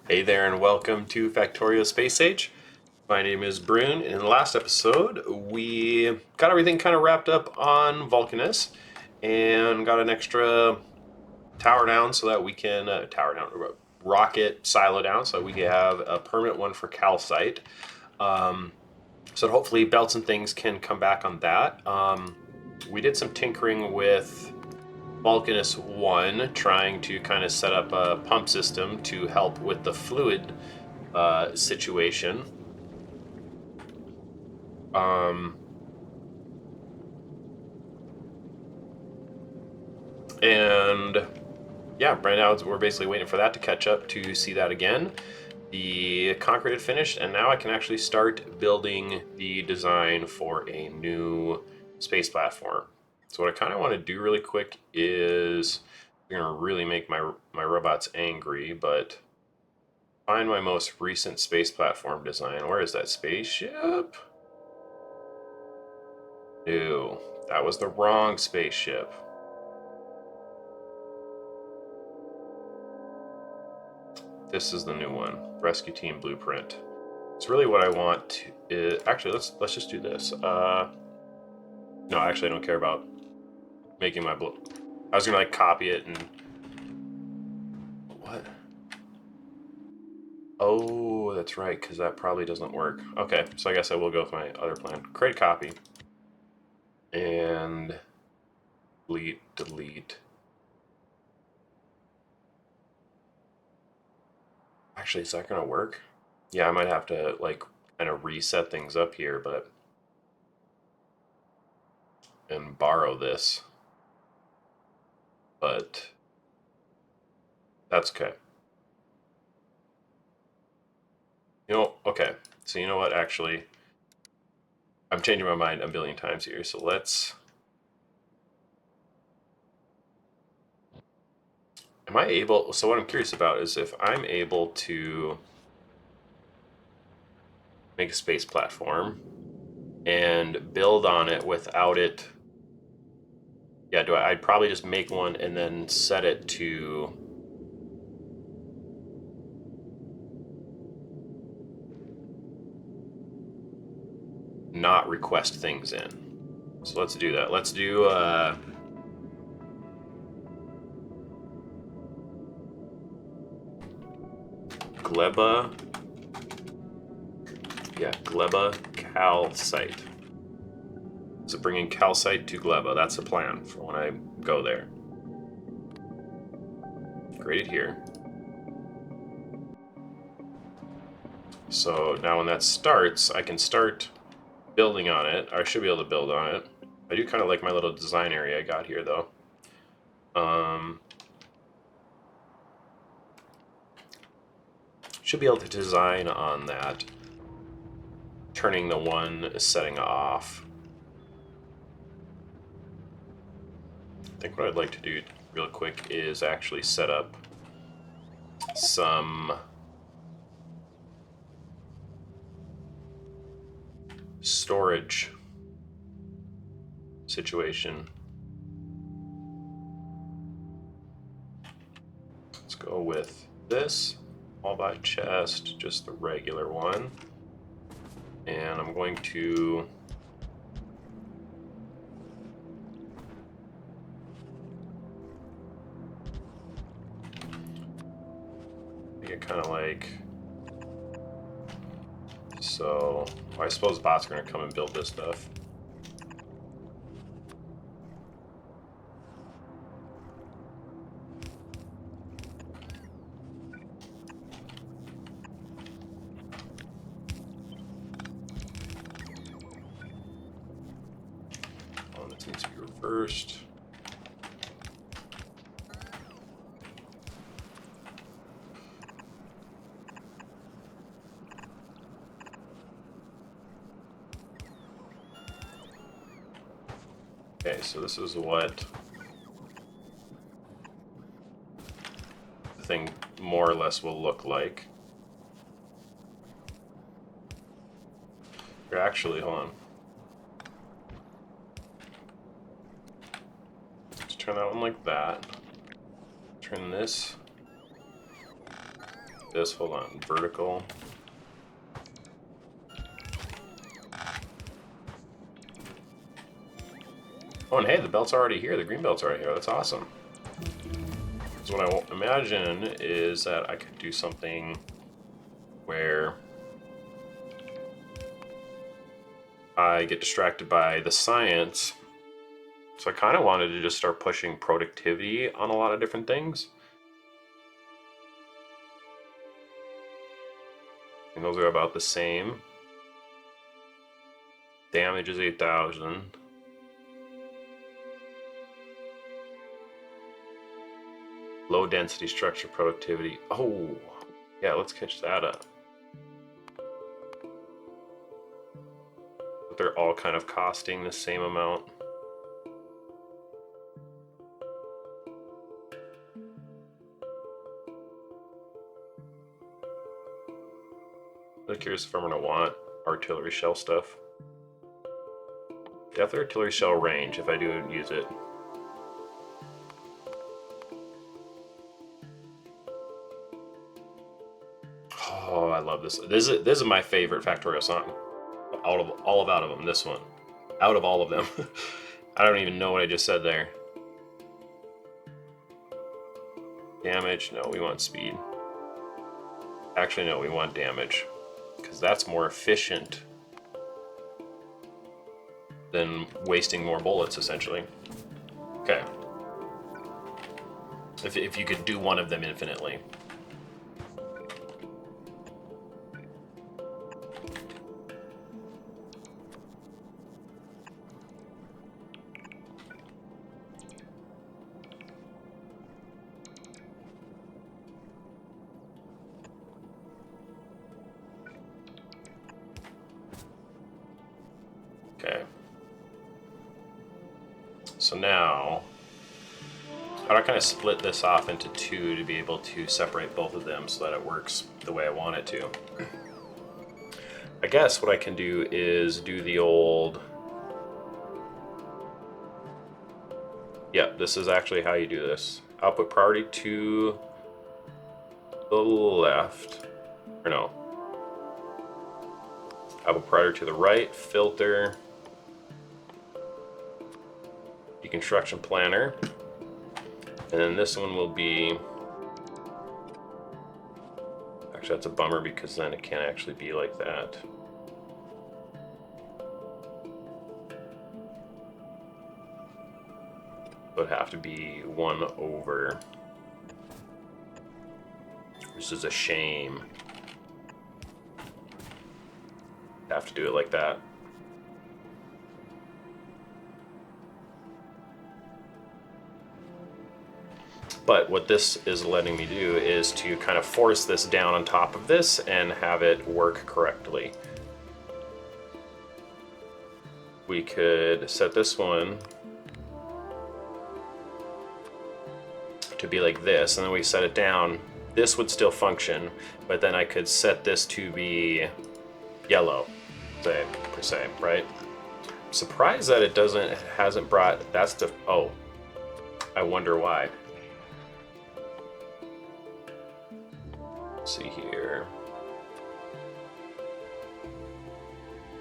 Hey there, and welcome to Factorio Space Age. My name is Brune. In the last episode, we got everything kind of wrapped up on Vulcanus and got an extra tower down so that we can rocket silo down so that we can have a permanent one for calcite. So that hopefully belts and things can come back on that. We did some tinkering with Vulcanus 1, trying to kind of set up a pump system to help with the fluid situation. Um, and yeah, right now we're basically waiting for that to catch up to see that again. The concrete had finished, and now I can actually start building the design for a new space platform. So what I kind of want to do really quick is I'm gonna really make my robots angry, but find my most recent space platform design. Where is that spaceship? No, that was the wrong spaceship. This is the new one, Rescue Team Blueprint. It's really what I want to. Actually, let's just do this. No, actually, I don't care about making my blue. I was gonna like copy it and what? Oh, that's right, because that probably doesn't work. Okay, so I guess I will go with my other plan. Create copy and delete. Actually, is that gonna work? Yeah, I might have to like kind of reset things up here, but and borrow this, but that's okay. Okay. So you know what? Actually, I'm changing my mind a billion times here. So let's. Am I able? So what I'm curious about is if I'm able to make a space platform and build on it without it. Yeah, I'd probably just make one and then set it to not request things in. So let's do that. Let's do gleba. Yeah, gleba calcite. So bringing calcite to gleba. That's the plan for when I go there. Create it here. So now when that starts, I can start building on it. I should be able to build on it. I do kind of like my little design area I got here, though. Should be able to design on that, turning the one setting off. I think what I'd like to do real quick is actually set up some storage situation. Let's go with this all by chest, just the regular one. And I'm going to make it kind of like so. I suppose bots are going to come and build this stuff. Oh, this needs to be reversed. Okay, so this is what the thing more or less will look like. Here, actually, hold on. Let's turn that one like that. Turn this this. Hold on. Vertical. Oh, and hey, the belt's already here. The green belt's already here. That's awesome. So what I imagine is that I could do something where I get distracted by the science. So I kind of wanted to just start pushing productivity on a lot of different things. And those are about the same. Damage is 8,000. Low density structure productivity. Oh, yeah, let's catch that up. But they're all kind of costing the same amount. I'm curious if I'm going to want artillery shell stuff. Death artillery shell range if I do use it. Oh, I love this. This is my favorite Factorio song. Out of all of them, this one. Out of all of them. I don't even know what I just said there. Damage, no, we want speed. Actually, no, we want damage. Because that's more efficient than wasting more bullets, essentially. Okay. If you could do one of them infinitely. Okay. So now, how do I kind of split this off into two to be able to separate both of them so that it works the way I want it to? I guess what I can do is do the old... Yep, this is actually how you do this. Output priority to the left. Or no. Output priority to the right. Filter. Deconstruction planner. And then this one will be... Actually, that's a bummer because then it can't actually be like that. It would have to be 1 over. This is a shame. Have to do it like that. But what this is letting me do is to kind of force this down on top of this and have it work correctly. We could set this one to be like this, and then we set it down. This would still function, but then I could set this to be yellow, say, per se, right? I'm surprised that it hasn't brought, that's the, oh, I wonder why. Let's see here.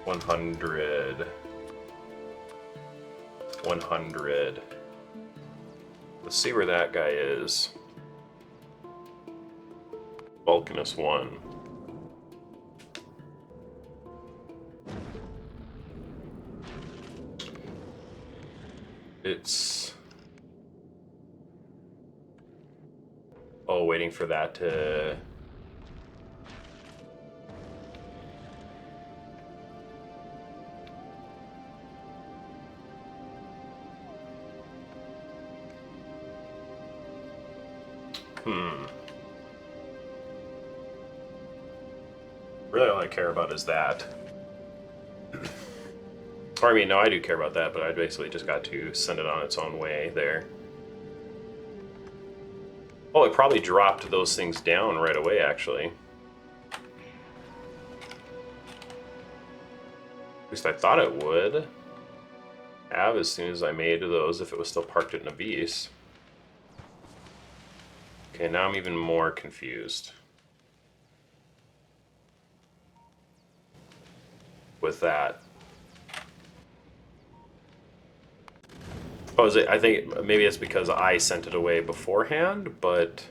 100. 100. Let's see where that guy is. Vulcanus 1. It's... Oh, waiting for that to... Really all I care about is that. Or I mean, no, I do care about that, but I basically just got to send it on its own way there. Oh, it probably dropped those things down right away, actually. At least I thought it would have as soon as I made those if it was still parked in a Beast. Okay, now I'm even more confused. with that. Oh, I think maybe it's because I sent it away beforehand, but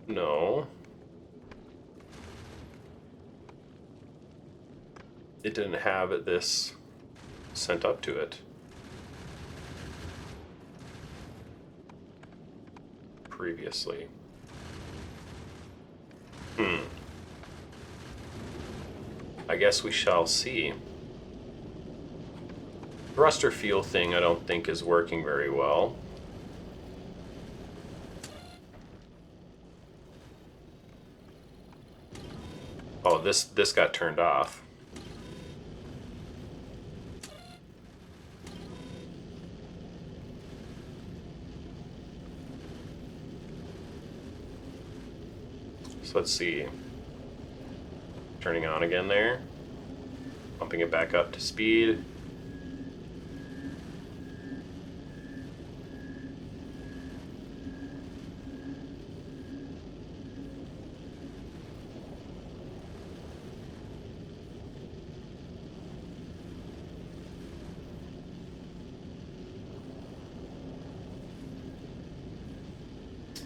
no. It didn't have this sent up to it previously. I guess we shall see. Thruster fuel thing I don't think is working very well. Oh, this got turned off. So let's see. Turning on again there. Pumping it back up to speed.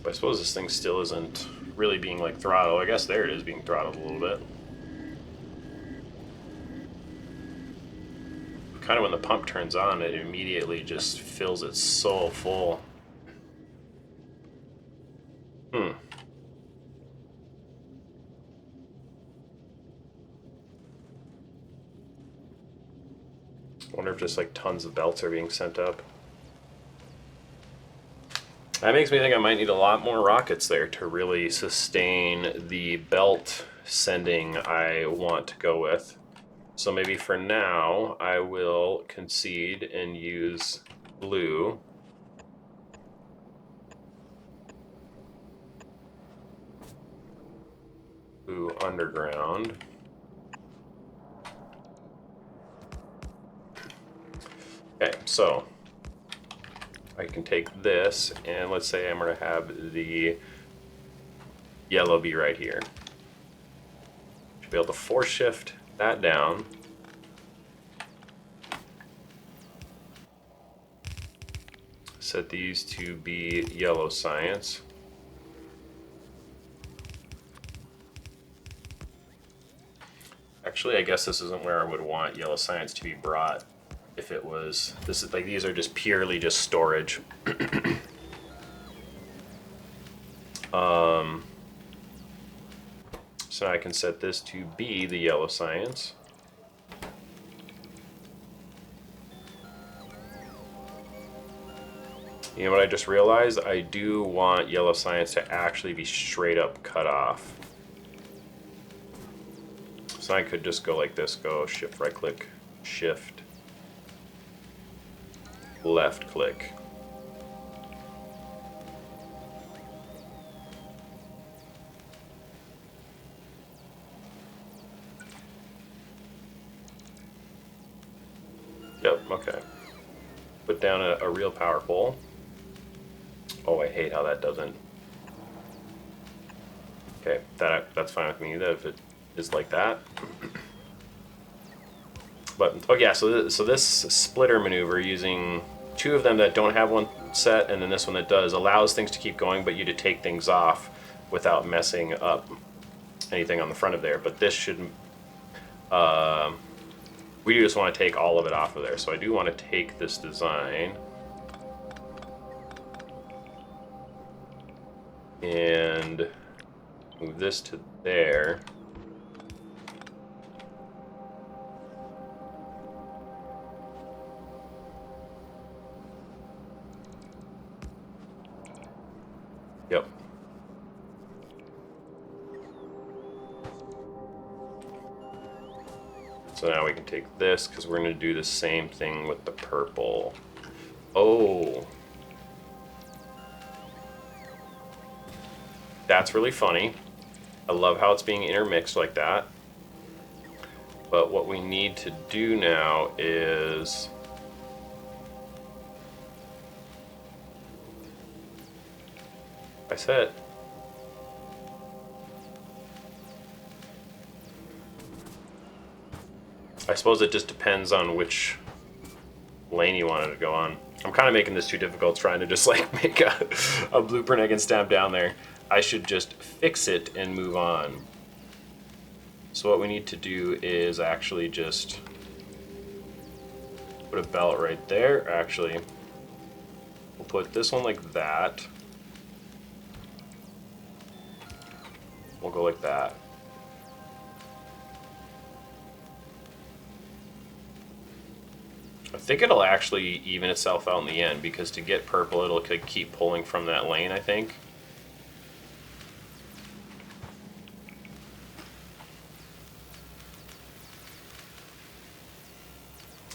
But I suppose this thing still isn't really being like throttled. I guess there it is being throttled a little bit. Kind of when the pump turns on, it immediately just fills it so full. I wonder if just like tons of belts are being sent up. That makes me think I might need a lot more rockets there to really sustain the belt sending I want to go with. So maybe for now, I will concede and use blue. Blue underground. Okay, so I can take this, and let's say I'm going to have the yellow be right here. Should be able to force shift that down. Set these to be yellow science. Actually, I guess this isn't where I would want yellow science to be brought. If it was, this is like, these are just purely just storage. So I can set this to be the yellow science. You know what I just realized? I do want yellow science to actually be straight up cut off. So I could just go like this, go shift right click, shift left click. Yep, okay. Put down a real power pole. Oh, I hate how that doesn't. Okay, that's fine with me, that if it is like that. But, oh yeah, so this splitter maneuver using two of them that don't have one set and then this one that does allows things to keep going, but you to take things off without messing up anything on the front of there. But this should, we just want to take all of it off of there. So I do want to take this design and move this to there. Yep. So now we can take this because we're going to do the same thing with the purple. Oh. That's really funny. I love how it's being intermixed like that. But what we need to do now is I said I suppose it just depends on which lane you wanted to go on. I'm kind of making this too difficult trying to just like make a blueprint I can stamp down there. I should just fix it and move on. So what we need to do is actually just put a belt right there. Actually, we'll put this one like that. We'll go like that. I think it'll actually even itself out in the end, because to get purple it'll keep pulling from that lane, I think.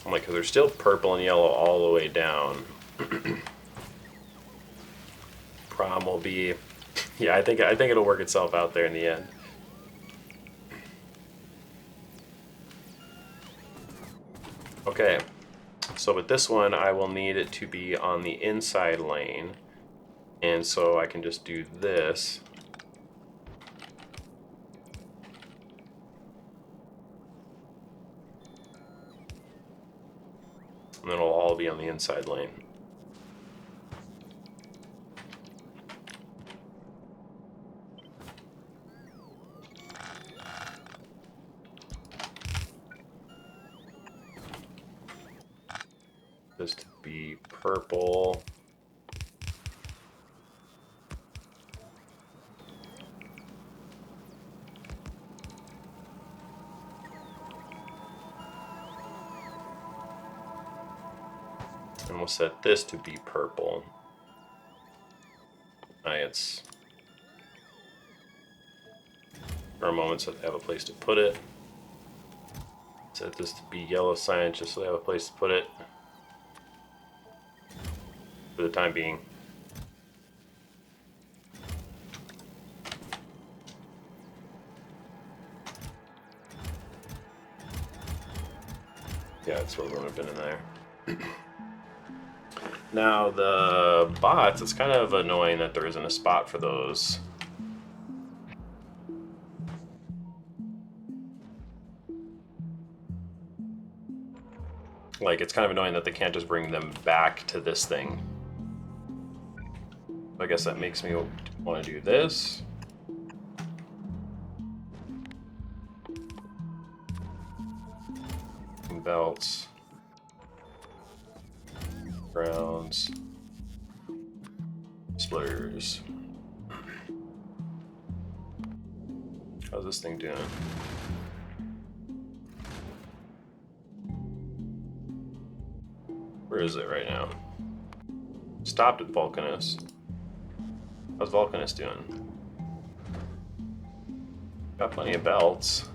I'm like, because there's still purple and yellow all the way down. Problem will be, yeah, I think it'll work itself out there in the end. Okay, so with this one, I will need it to be on the inside lane, and so I can just do this. And then it'll all be on the inside lane. This to be purple. And we'll set this to be purple. It's for a moment so they have a place to put it. Set this to be yellow cyan just so they have a place to put it. For the time being. Yeah, it's what would have been in there. Now the bots, it's kind of annoying that there isn't a spot for those. Like, it's kind of annoying that they can't just bring them back to this thing. I guess that makes me want to do this. Belts. Grounds. Splitters. How's this thing doing? Where is it right now? Stopped at Vulcanus. How's Vulcanus doing? Got plenty of belts.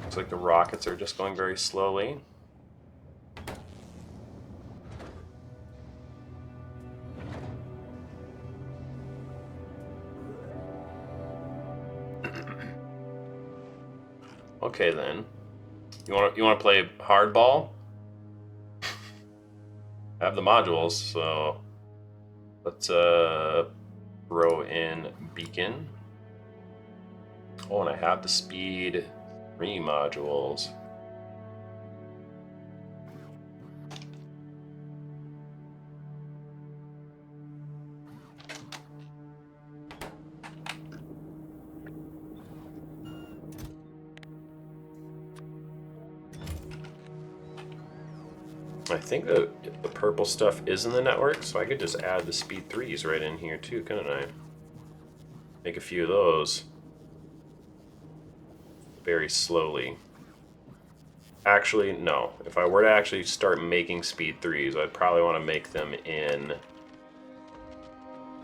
Looks like the rockets are just going very slowly. Okay then. You want to play hardball? I have the modules, so let's throw in beacon. Oh, and I have the speed 3 modules. I think the purple stuff is in the network, so I could just add the speed 3s right in here too, couldn't I? Make a few of those. Very slowly. Actually, no. If I were to actually start making speed 3s, I'd probably want to make them in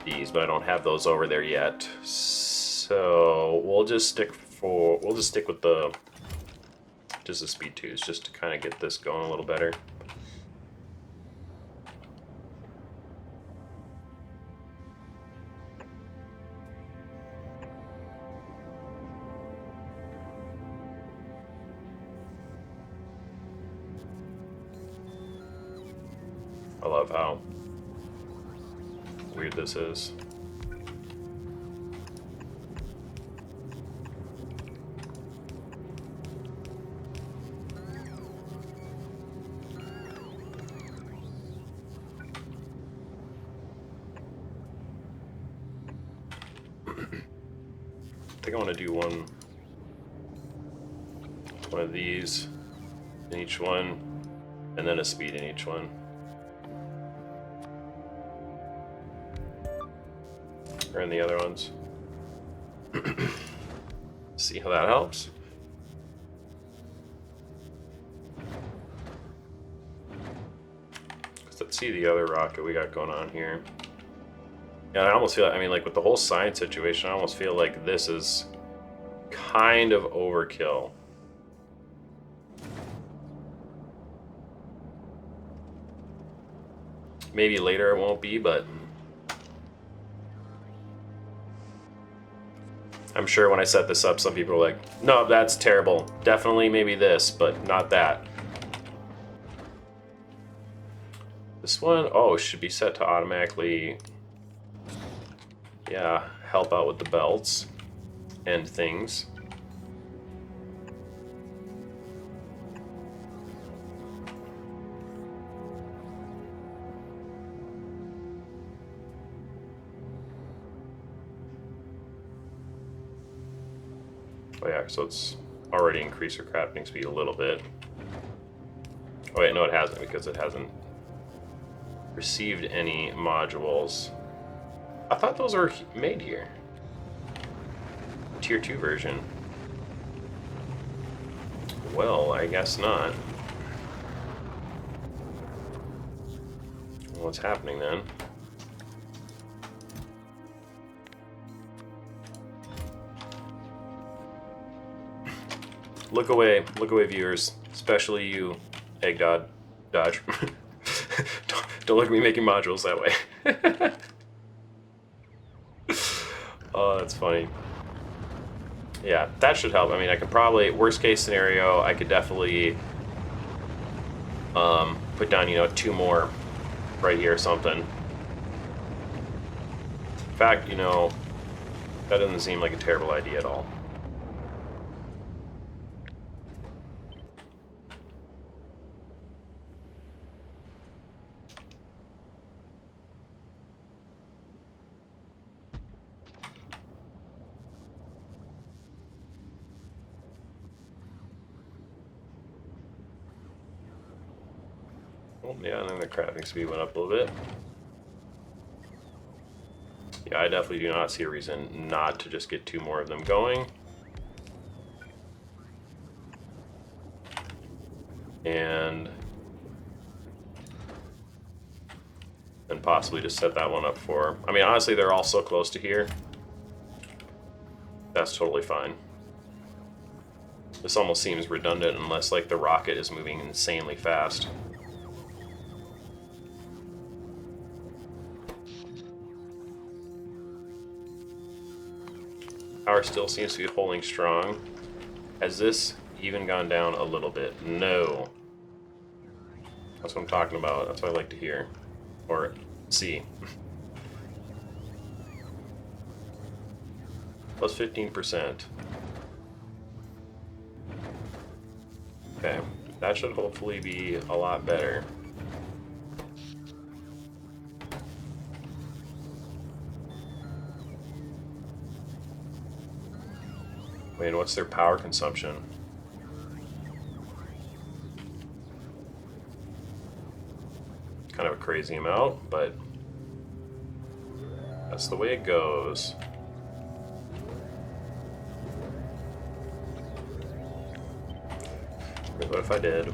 these, but I don't have those over there yet. So we'll just stick with the speed 2s just to kind of get this going a little better. I love how weird this is. think I want to do one of these in each one, and then a speed in each one. Or in the other ones. See how that helps. Let's see the other rocket we got going on here. Yeah, I almost feel, I mean, like with the whole science situation, I almost feel like this is kind of overkill. Maybe later it won't be, but I'm sure when I set this up, some people are like, no, that's terrible. Definitely maybe this, but not that. This one, oh, should be set to automatically, yeah, help out with the belts and things. Oh yeah, so it's already increased our crafting speed a little bit. Oh wait, no it hasn't, because it hasn't received any modules. I thought those were made here. Tier 2 version. Well, I guess not. What's happening then? Look away, viewers, especially you, Egg Dodge. don't look at me making modules that way. Oh, that's funny. Yeah, that should help. I mean, I could probably, worst case scenario, I could definitely put down, you know, 2 more right here or something. In fact, you know, that doesn't seem like a terrible idea at all. Oh, yeah, and then the crafting speed went up a little bit. Yeah, I definitely do not see a reason not to just get 2 more of them going. And then possibly just set that one up for, I mean, honestly, they're all so close to here. That's totally fine. This almost seems redundant unless, like, the rocket is moving insanely fast. Power still seems to be holding strong. Has this even gone down a little bit? No. That's what I'm talking about. That's what I like to hear. Or see. Plus 15%. Okay. That should hopefully be a lot better. Wait, what's their power consumption? Kind of a crazy amount, but that's the way it goes. What if I did?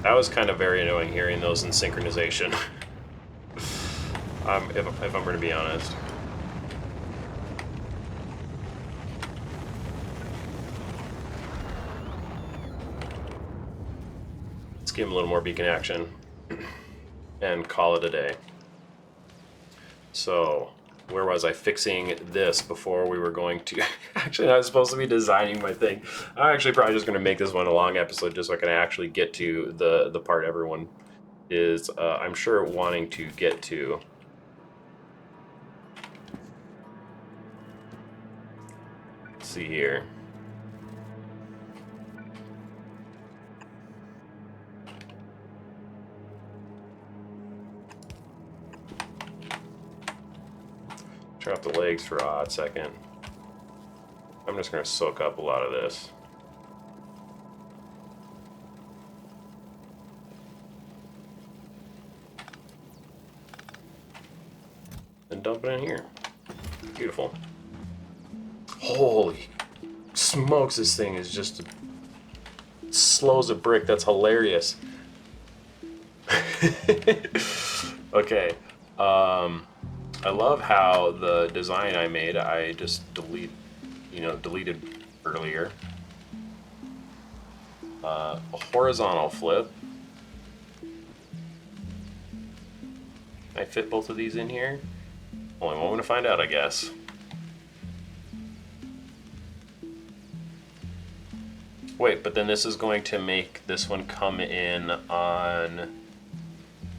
That was kind of very annoying hearing those in synchronization. If I'm going to be honest. Let's give him a little more beacon action and call it a day. So, where was I? Fixing this before we were going to... Actually, I was supposed to be designing my thing. I'm actually probably just going to make this one a long episode just so I can actually get to the part everyone is, I'm sure, wanting to get to. see here. Turn off the legs for a hot second. I'm just going to soak up a lot of this. And dump it in here. Beautiful. Holy smokes, this thing is just slow as a brick. That's hilarious. Okay. I love how the design I made, I just deleted earlier. A horizontal flip. Can I fit both of these in here? Only one way to find out, I guess. Wait, but then this is going to make this one come in on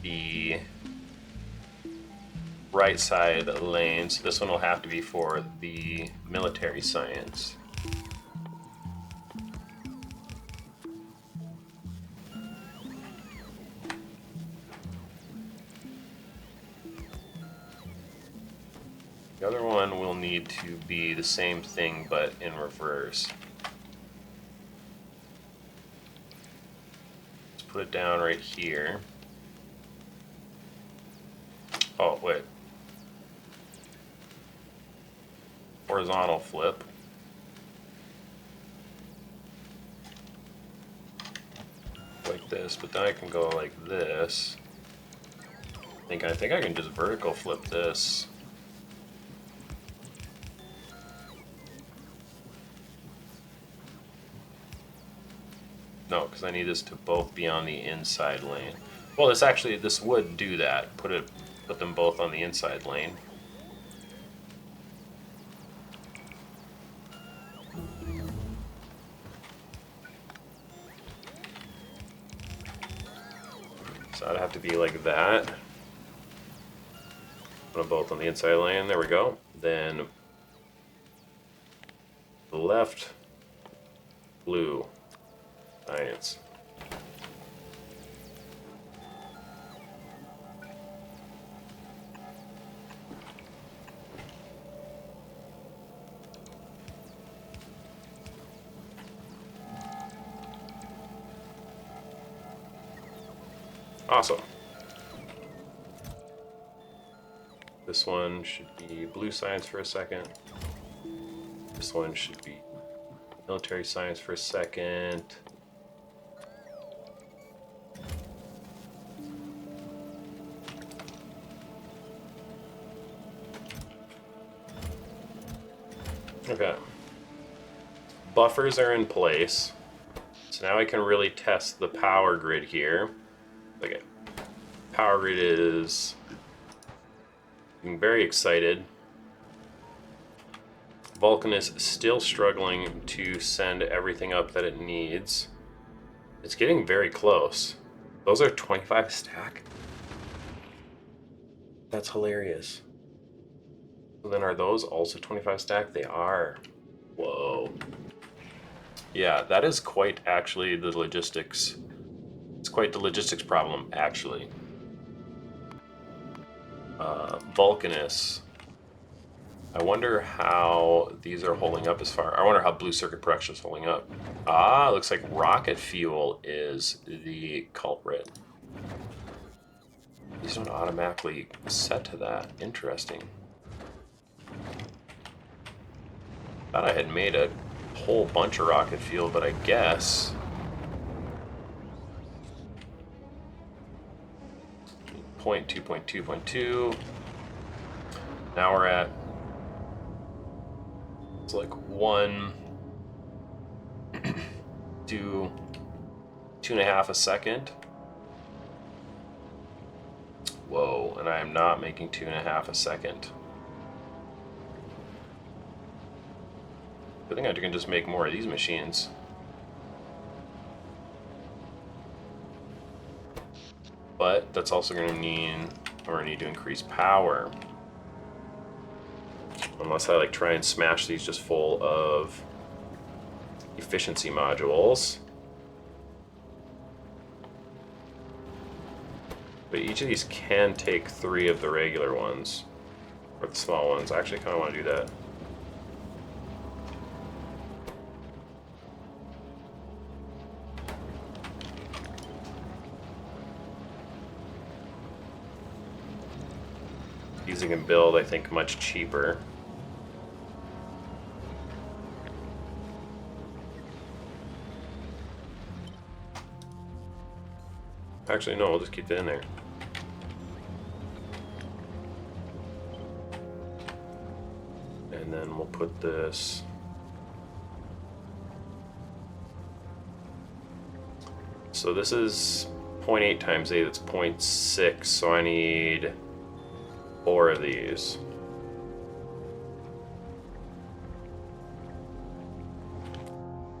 the right side lane, so this one will have to be for the military science. The other one will need to be the same thing, but in reverse. Let's put it down right here. Oh, wait. Horizontal flip. Like this, but then I can go like this. I think I can just vertical flip this. No, because I need this to both be on the inside lane. Well, this would do that. Put them both on the inside lane. So I'd have to be like that. Put them both on the inside lane. There we go. Then the left, blue, science. Awesome. This one should be blue science for a second. This one should be military science for a second. Okay. Buffers are in place. So now I can really test the power grid here. Okay. Power grid is getting very excited. Vulcanus is still struggling to send everything up that it needs. It's getting very close. Those are 25 stack. That's hilarious. So then are those also 25 stack? They are. Whoa. Yeah, that is quite actually the logistics. It's quite the logistics problem, actually. Vulcanus. I wonder how these are holding up as far. I wonder how blue circuit production is holding up. Ah, looks like rocket fuel is the culprit. These don't automatically set to that. Interesting. Thought I had made a whole bunch of rocket fuel, but I guess point 2.2.2. Now we're at, it's like 2.5 a second. Whoa, and I am not making 2.5 a second. I think I can just make more of these machines. But that's also going to mean I'm going to need to increase power. Unless I like try and smash these just full of efficiency modules. But each of these can take 3 of the regular ones, or the small ones. I actually kind of want to do that. Using a build, I think, much cheaper. Actually, no, we'll just keep it in there. And then we'll put this... So this is 0.8 times 8, that's 0.6, so I need 4 of these.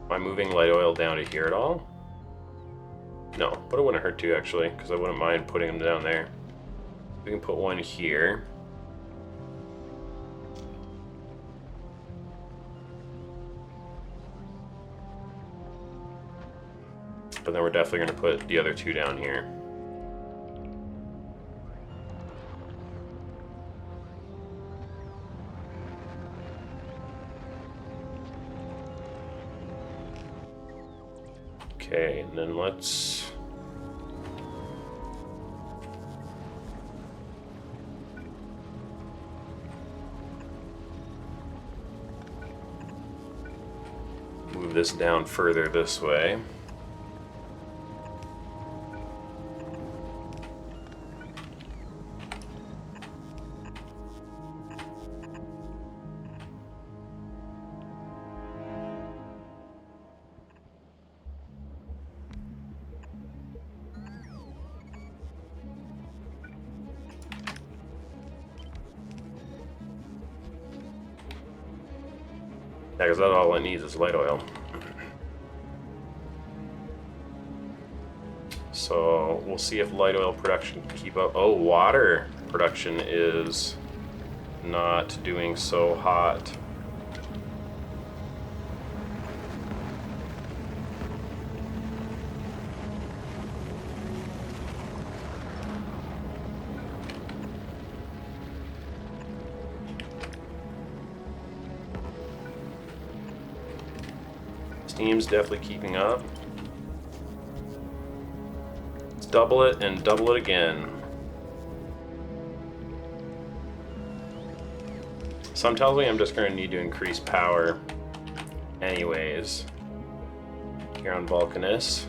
Am I moving light oil down to here at all? No, but it wouldn't hurt to actually, because I wouldn't mind putting them down there. We can put one here. But then we're definitely going to put the other 2 down here. Okay, and then let's... move this down further this way. Yeah, because that's all it needs is light oil. So we'll see if light oil production can keep up. Oh, water production is not doing so hot. Steam's definitely keeping up. Let's double it and double it again. Some tells me I'm just going to need to increase power anyways here on Vulcanus.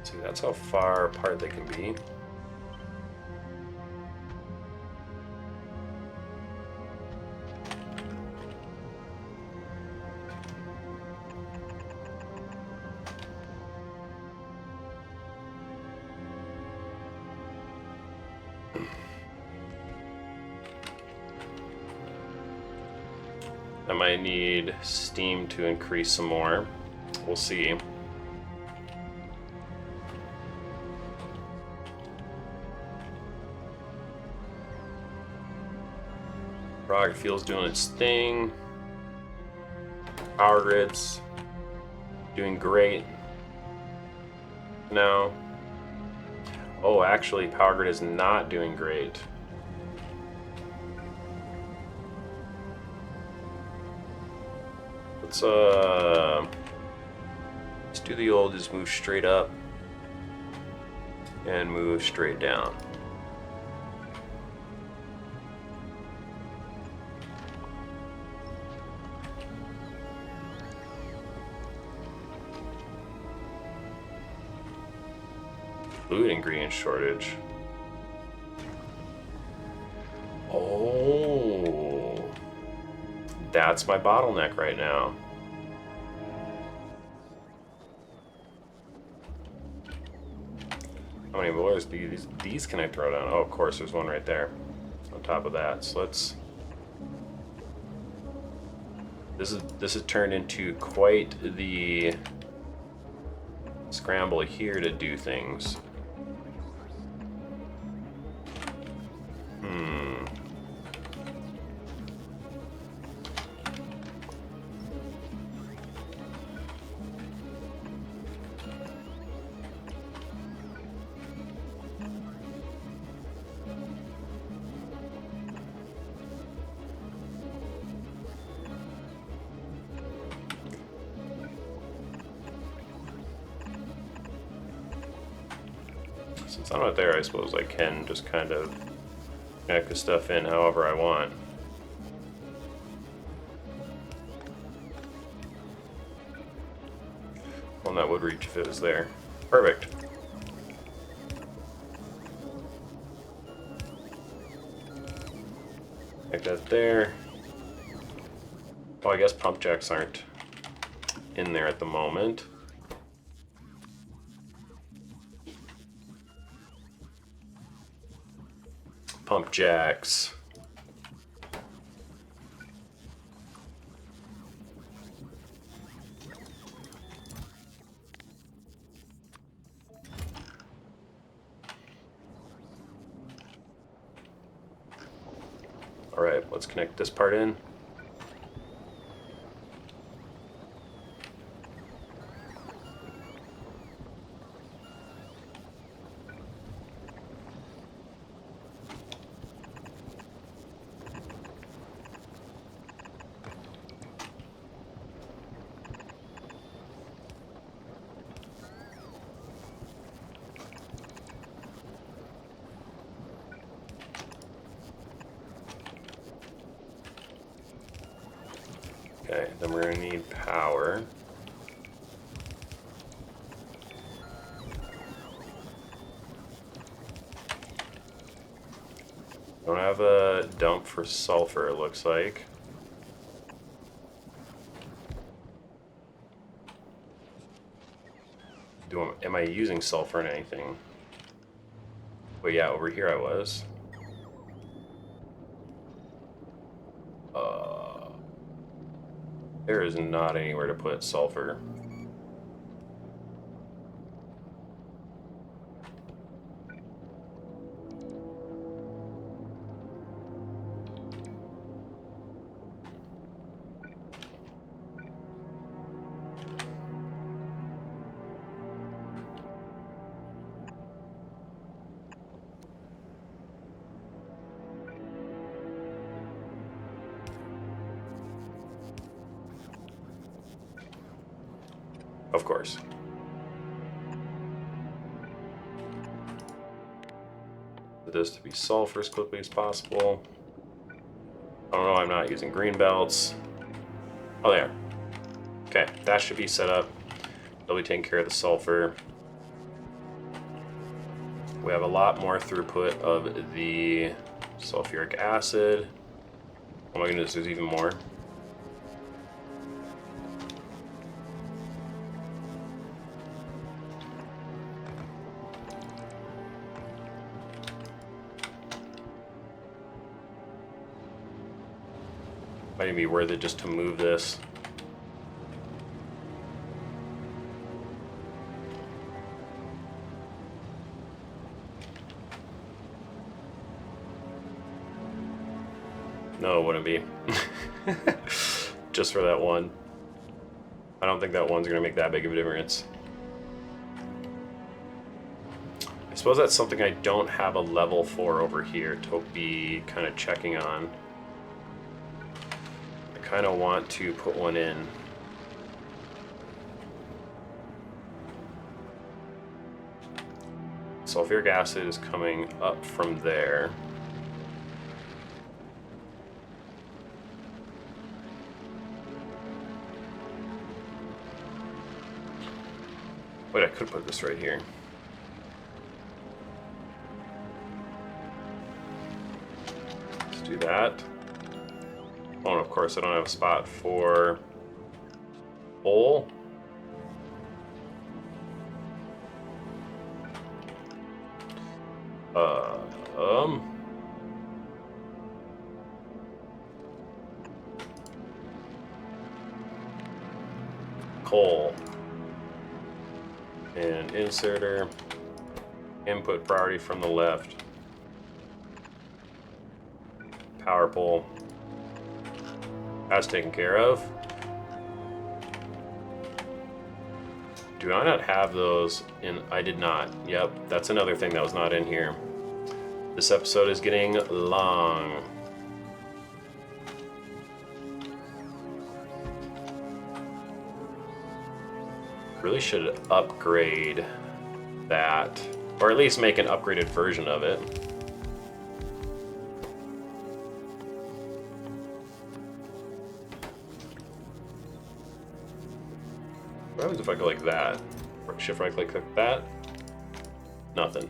See, that's how far apart they can be. I might need steam to increase some more. We'll see. Rocket fuel's doing its thing. Power grid's doing great. No. Oh, actually, power grid is not doing great. Let's do the old, just move straight up and move straight down. Food ingredient shortage. Oh, that's my bottleneck right now. How many boilers do these can I throw down? Oh, of course, there's one right there on top of that. So let's This has turned into quite the scramble here to do things. Since I'm not there, I suppose I can just kind of connect the stuff in however I want. Well, that would reach if it was there. Perfect. Like that there. Oh, I guess pump jacks aren't in there at the moment. Pump jacks. All right, let's connect this part in. Okay, then we're going to need power. Don't have a dump for sulfur, it looks like. Am I using sulfur in anything? But yeah, over here I was. There is not anywhere to put sulfur. Of course. This to be sulfur as quickly as possible. I don't know, I'm not using green belts. Oh, there. Okay, that should be set up. They'll be taking care of the sulfur. We have a lot more throughput of the sulfuric acid. Oh my goodness, there's even more. Might even be worth it just to move this. No, it wouldn't be. Just for that one. I don't think that one's going to make that big of a difference. I suppose that's something I don't have a level for over here to be kind of checking on. I kind of want to put one in. Sulfuric acid is coming up from there. Wait, I could put this right here. Let's do that. Oh, and of course I don't have a spot for bowl. inserter, input priority from the left, power pole. That's taken care of. Do I not have those in? I did not. Yep, that's another thing that was not in here. This episode is getting long. Really should upgrade that, or at least make an upgraded version of it. What happens if I go like that? Shift right click like that? Nothing.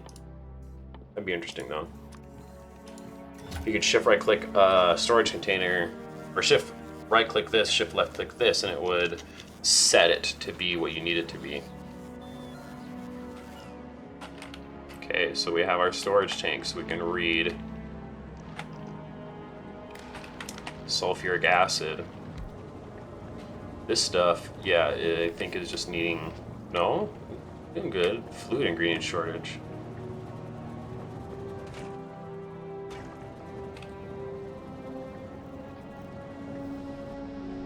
That'd be interesting though. You could shift right click storage container, or shift right click this, shift left click this, and it would set it to be what you need it to be. Okay, so we have our storage tank, so we can read sulfuric acid. This stuff, yeah, I think is just needing, no? Doing good. Fluid ingredient shortage.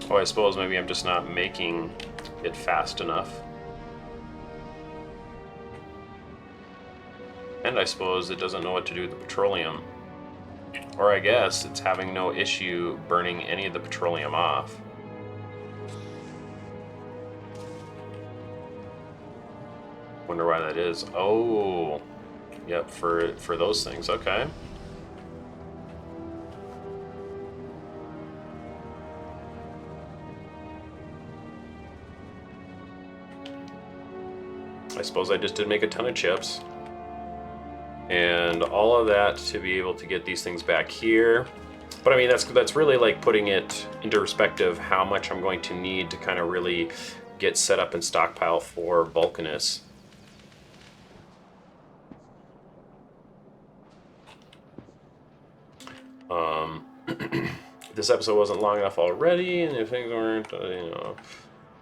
Oh, I suppose maybe I'm just not making it fast enough. And I suppose it doesn't know what to do with the petroleum. Or I guess it's having no issue burning any of the petroleum off. Wonder why that is. Oh, yep, for those things, okay. I suppose I just did make a ton of chips. And all of that to be able to get these things back here. But I mean, that's really like putting it into perspective how much I'm going to need to kind of really get set up and stockpile for Vulcanus. This episode wasn't long enough already, and if things weren't, kind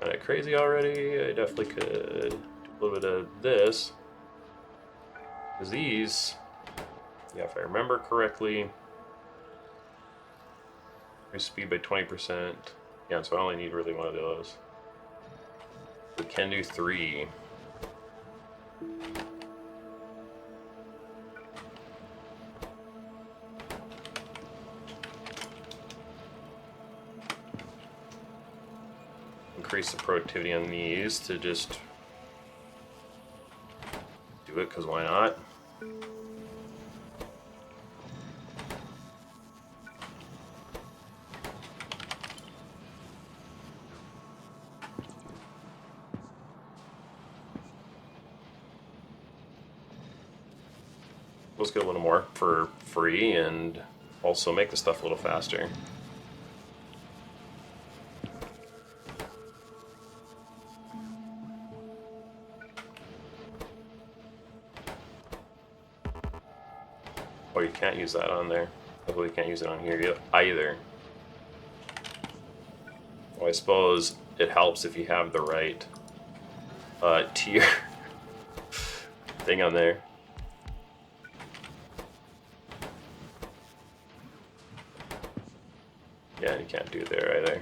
of crazy already, I definitely could do a little bit of this. Because these, yeah, if I remember correctly, increase speed by 20%. Yeah, so I only need really one of those. We can do 3. Increase the productivity on these to just do it, because why not? Let's get a little more for free and also make the stuff a little faster. Oh, you can't use that on there. Hopefully you can't use it on here either. Well, I suppose it helps if you have the right tier thing on there. Yeah, you can't do it there either.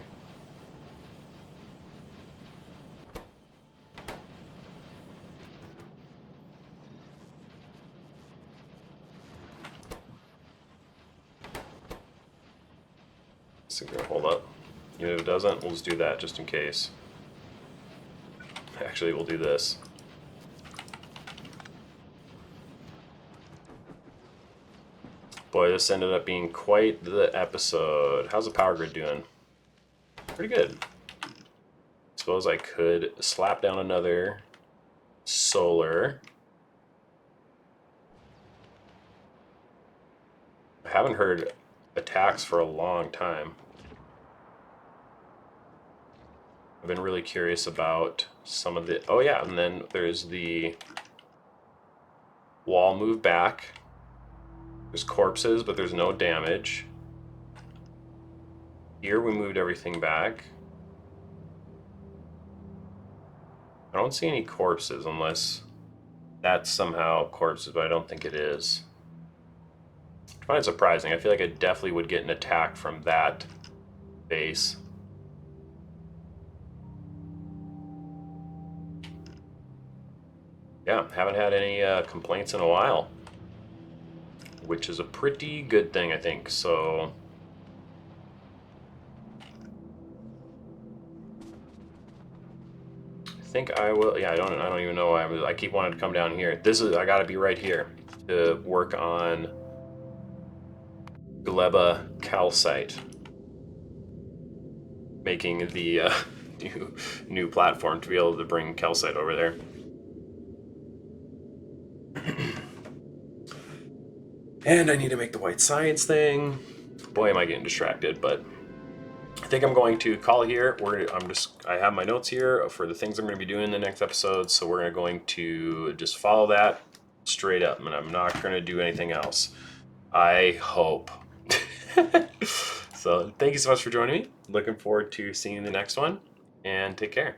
Is it gonna hold up? Even if it doesn't, we'll just do that just in case. Actually, we'll do this. Boy, this ended up being quite the episode. How's the power grid doing? Pretty good. Suppose I could slap down another solar. I haven't heard attacks for a long time. I've been really curious about some of the... Oh yeah, and then there's the wall move back. There's corpses, but there's no damage. Here we moved everything back. I don't see any corpses unless that's somehow corpses, but I don't think it is. I find it surprising. I feel like I definitely would get an attack from that base. Yeah, haven't had any complaints in a while, which is a pretty good thing, I think. So I think I will. Yeah, I don't even know why I keep wanting to come down here. I got to be right here to work on gleba calcite, making the new platform to be able to bring calcite over there. And I need to make the white science thing. Boy, am I getting distracted, but I think I'm going to call here. I have my notes here for the things I'm going to be doing in the next episode, so we're going to just follow that straight up, and I'm not going to do anything else. I hope. So thank you so much for joining me. Looking forward to seeing the next one, and take care.